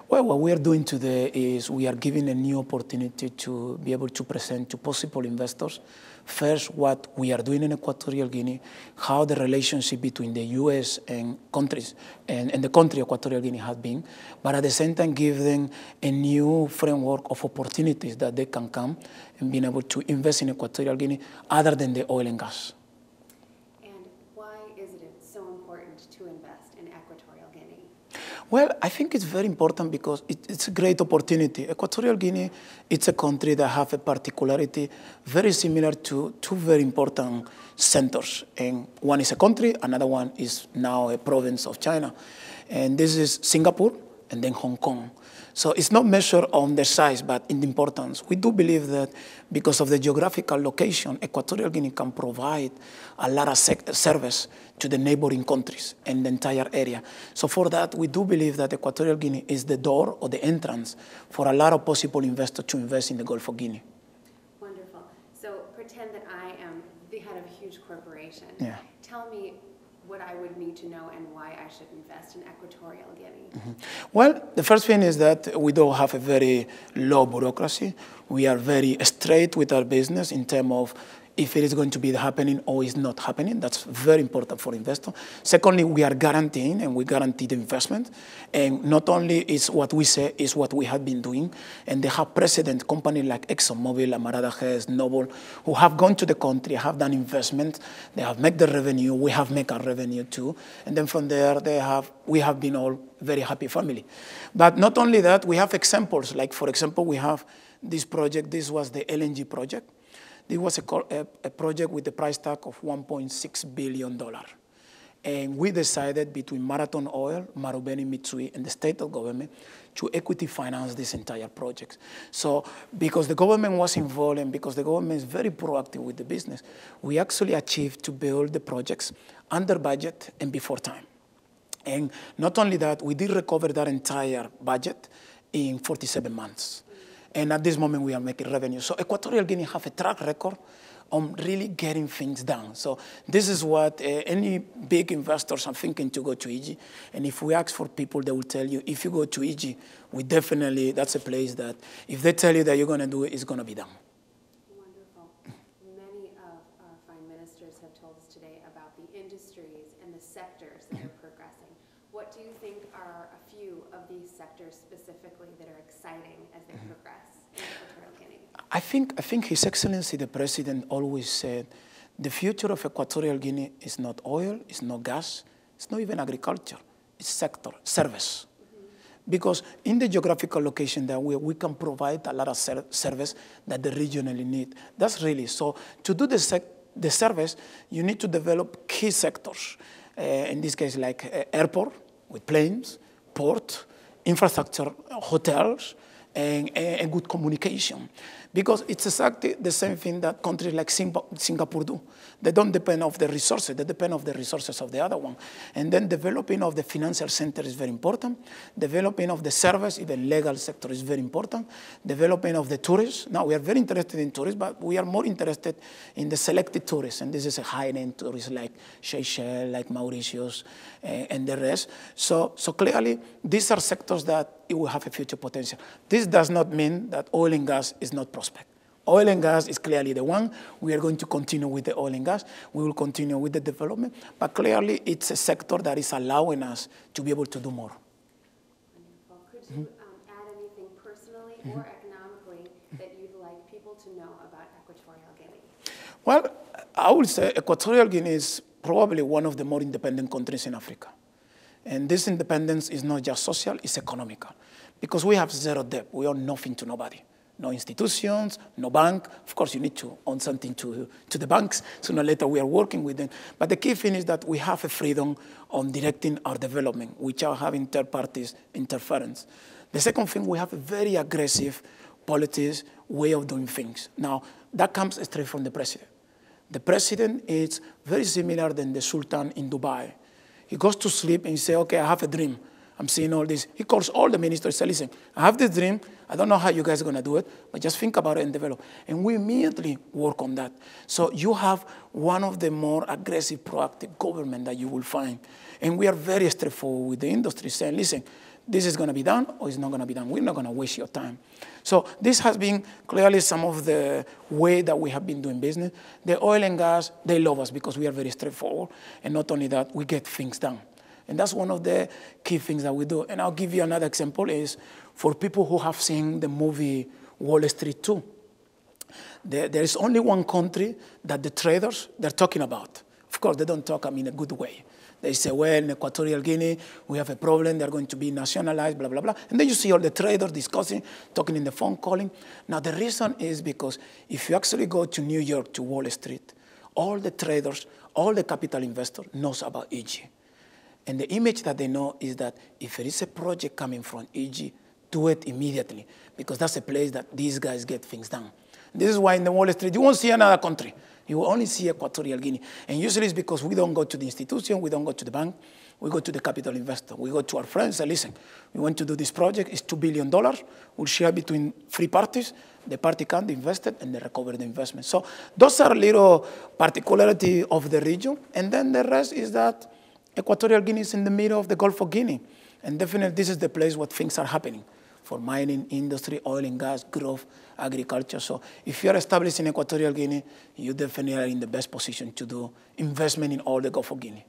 Well, what we are doing today is we are giving a new opportunity to be able to present to possible investors, first, what we are doing in Equatorial Guinea, how the relationship between the U.S. and countries and the country Equatorial Guinea has been, but at the same time give them a new framework of opportunities that they can come and being able to invest in Equatorial Guinea other than the oil and gas. Well, I think it's very important because it's a great opportunity. Equatorial Guinea, it's a country that has a particularity very similar to two very important centers. And one is a country, another one is now a province of China. And this is Singapore and then Hong Kong. So it's not measured on the size, but in the importance. We do believe that because of the geographical location, Equatorial Guinea can provide a lot of service to the neighboring countries and the entire area. So for that, we do believe that Equatorial Guinea is the door or the entrance for a lot of possible investors to invest in the Gulf of Guinea. Wonderful. So pretend that I am the head of a huge corporation. Yeah. Tell me what I would need to know and why I should invest in Equatorial Guinea. Mm-hmm. Well, the first thing is that we don't have a very low bureaucracy. We are very straight with our business in terms of if it is going to be happening or is not happening. That's very important for investors. Secondly, we are guaranteeing, and we guarantee the investment. And not only is what we say, is what we have been doing. And they have precedent companies like ExxonMobil, Amarada Hess, Noble, who have gone to the country, have done investment, they have made the revenue, we have made our revenue too. And then from there, we have been all very happy family. But not only that, we have examples. Like, for example, we have this project. This was the LNG project. It was a project with a price tag of $1.6 billion. And we decided between Marathon Oil, Marubeni Mitsui, and the state government to equity finance this entire project. So because the government was involved and because the government is very proactive with the business, we actually achieved to build the projects under budget and before time. And not only that, we did recover that entire budget in 47 months. And at this moment, we are making revenue. So Equatorial Guinea have a track record on really getting things done. So this is what any big investors are thinking to go to Egypt. And if we ask for people, they will tell you, if you go to Egypt, that's a place that if they tell you that you're going to do it, it's going to be done. Wonderful. Many of our fine ministers have told us today about the industries and the sectors that are progressing. What do you think are a few of these sectors specifically that are exciting as they progress in Equatorial Guinea? I think His Excellency the President always said the future of Equatorial Guinea is not oil, it's not gas, it's not even agriculture, it's sector, service. Because in the geographical location that we can provide a lot of service that the regionally need. That's really, so to do the service, you need to develop key sectors. In this case, like airport with planes, port, infrastructure, hotels, and good communication. Because it's exactly the same thing that countries like Singapore do. They don't depend on the resources, they depend on the resources of the other one. And then developing of the financial center is very important. Developing of the service, even legal sector is very important. Developing of the tourists. Now, we are very interested in tourists, but we are more interested in the selected tourists. And this is a high-end tourist like Seychelles, like Mauritius, and the rest. So clearly, these are sectors that it will have a future potential. This does not mean that oil and gas is not prospect. Oil and gas is clearly the one. We are going to continue with the oil and gas. We will continue with the development. But clearly, it's a sector that is allowing us to be able to do more. Wonderful. Could you add anything personally or economically that you'd like people to know about Equatorial Guinea? Well, I would say Equatorial Guinea is probably one of the more independent countries in Africa. And this independence is not just social, it's economical. Because we have zero debt. We owe nothing to nobody. No institutions, no bank. Of course, you need to own something to the banks. Sooner or later, we are working with them. But the key thing is that we have a freedom on directing our development without having third parties interference. The second thing, we have a very aggressive politics way of doing things. Now, that comes straight from the president. The president is very similar than the Sultan in Dubai. He goes to sleep and he says, okay, I have a dream. I'm seeing all this. He calls all the ministers and says, listen, I have this dream. I don't know how you guys are going to do it, but just think about it and develop. And we immediately work on that. So you have one of the more aggressive, proactive government that you will find. And we are very straightforward with the industry, saying, listen, this is going to be done or it's not going to be done. We're not going to waste your time. So this has been clearly some of the way that we have been doing business. The oil and gas, they love us because we are very straightforward. And not only that, we get things done. And that's one of the key things that we do. And I'll give you another example is for people who have seen the movie Wall Street 2. There is only one country that the traders, they're talking about. Of course, they don't talk in a good way. They say, well, in Equatorial Guinea, we have a problem. They're going to be nationalized, blah, blah, blah. And then you see all the traders discussing, talking in the phone, calling. Now, the reason is because if you actually go to New York, to Wall Street, all the traders, all the capital investors knows about EG. And the image that they know is that if there is a project coming from EG, do it immediately, because that's a place that these guys get things done. This is why in the Wall Street, you won't see another country. You will only see Equatorial Guinea. And usually it's because we don't go to the institution, we don't go to the bank, we go to the capital investor. We go to our friends and listen, we want to do this project, it's $2 billion. We'll share between 3 parties. The party can invest it and they recover the investment. So those are little particularity of the region. And then the rest is that Equatorial Guinea is in the middle of the Gulf of Guinea. And definitely this is the place where things are happening for mining, industry, oil and gas, growth, agriculture. So if you're established in Equatorial Guinea, you definitely are in the best position to do investment in all the Gulf of Guinea.